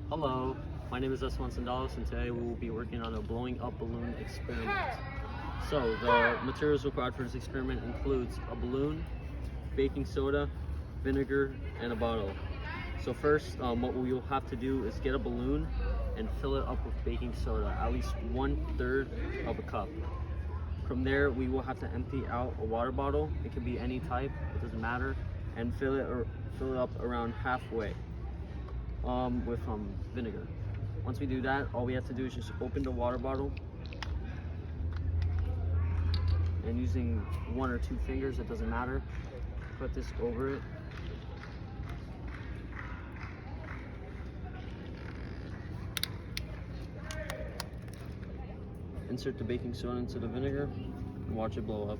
Hello, my name is Esteban Sandalos, and today we will be working on a blowing up balloon experiment. So the materials required for this experiment includes a balloon, baking soda, vinegar, and a bottle. So first, what we will have to do is get a balloon and fill it up with baking soda, at least 1/3 of a cup. From there, we will have to empty out a water bottle. It can be any type, it doesn't matter, and fill it up around halfway with vinegar. Once we do that, all we have to do is just open the water bottle, and using 1 or 2 fingers, it doesn't matter, put this over it. Insert the baking soda into the vinegar and watch it blow up.